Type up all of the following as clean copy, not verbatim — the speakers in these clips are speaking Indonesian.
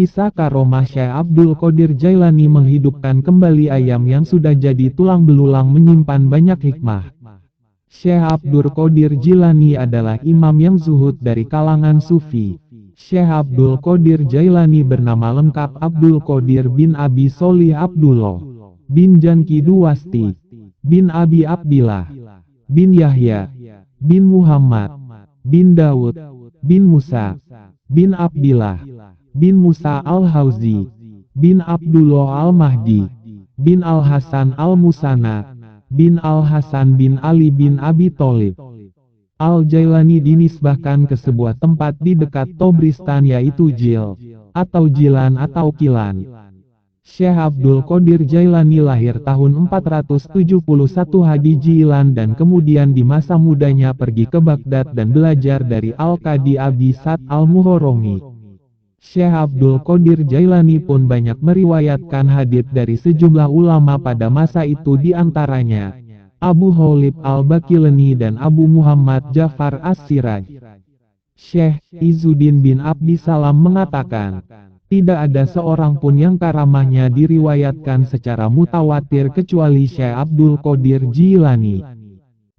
Kisah karomah Syekh Abdul Qadir Jailani menghidupkan kembali ayam yang sudah jadi tulang belulang menyimpan banyak hikmah. Syekh Abdul Qadir Jailani adalah imam yang zuhud dari kalangan sufi. Syekh Abdul Qadir Jailani bernama lengkap Abdul Qadir bin Abi Sholih Abdullah, bin Janki Duwasti, bin Abi Abdillah, bin Yahya, bin Muhammad, bin Daud, bin Musa, bin Abdillah, bin Musa al-Hauzi, bin Abdullah al-Mahdi, bin al-Hasan al-Musana, bin al-Hasan bin Ali bin Abi Tholib. Al-Jailani dinisbahkan ke sebuah tempat di dekat Tobristan yaitu Jil, atau Jilan atau Kilan. Syekh Abdul Qadir Jailani lahir tahun 471 Hadi Jilan dan kemudian di masa mudanya pergi ke Baghdad dan belajar dari Al-Qadi Abi Sa'd al-Muhoromi. Syekh Abdul Qadir Jailani pun banyak meriwayatkan hadits dari sejumlah ulama pada masa itu, di antaranya Abu Khalid al-Bakilani dan Abu Muhammad Ja'far as-Siraj. Syekh Izzuddin bin Abdi Salam mengatakan, tidak ada seorang pun yang karamahnya diriwayatkan secara mutawatir kecuali Syekh Abdul Qadir Jailani.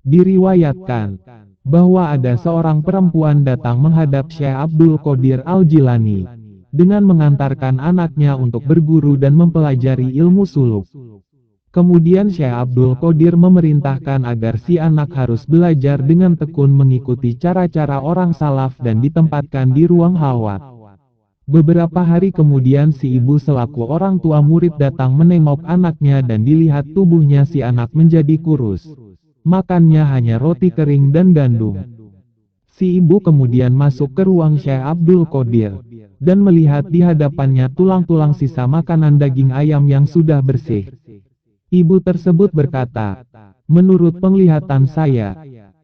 Diriwayatkan bahwa ada seorang perempuan datang menghadap Syekh Abdul Qadir al-Jailani dengan mengantarkan anaknya untuk berguru dan mempelajari ilmu suluk. Kemudian Syekh Abdul Qadir memerintahkan agar si anak harus belajar dengan tekun mengikuti cara-cara orang salaf dan ditempatkan di ruang halwat. Beberapa hari kemudian si ibu selaku orang tua murid datang menengok anaknya dan dilihat tubuhnya si anak menjadi kurus. Makannya hanya roti kering dan gandum. Si ibu kemudian masuk ke ruang Syekh Abdul Qadir dan melihat di hadapannya tulang-tulang sisa makanan daging ayam yang sudah bersih. Ibu tersebut berkata, menurut penglihatan saya,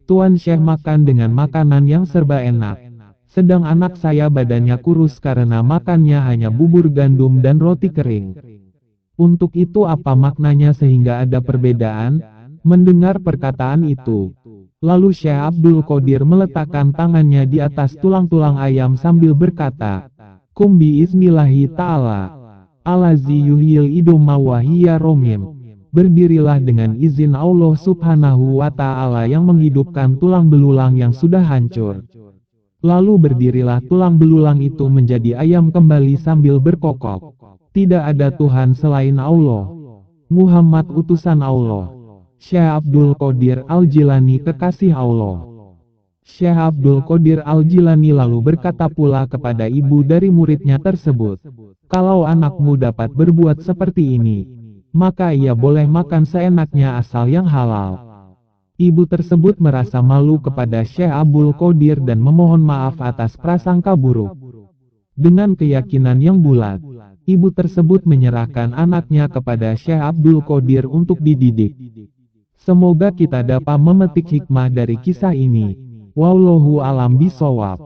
Tuan Syekh makan dengan makanan yang serba enak. Sedang anak saya badannya kurus karena makannya hanya bubur gandum dan roti kering. Untuk itu apa maknanya sehingga ada perbedaan? Mendengar perkataan itu, lalu Syekh Abdul Qadir meletakkan tangannya di atas tulang-tulang ayam sambil berkata, Kum biiznillahi ta'ala, alazi yuhyil idoma wa hiya romim. Berdirilah dengan izin Allah subhanahu wa ta'ala yang menghidupkan tulang belulang yang sudah hancur. Lalu berdirilah tulang belulang itu menjadi ayam kembali sambil berkokok. Tidak ada Tuhan selain Allah. Muhammad utusan Allah. Syekh Abdul Qadir al-Jailani kekasih Allah. Syekh Abdul Qadir al-Jailani lalu berkata pula kepada ibu dari muridnya tersebut, kalau anakmu dapat berbuat seperti ini, maka ia boleh makan seenaknya asal yang halal. Ibu tersebut merasa malu kepada Syekh Abdul Qadir dan memohon maaf atas prasangka buruk. Dengan keyakinan yang bulat, ibu tersebut menyerahkan anaknya kepada Syekh Abdul Qadir untuk dididik. Semoga kita dapat memetik hikmah dari kisah ini. Wallahu a'lam bishawab.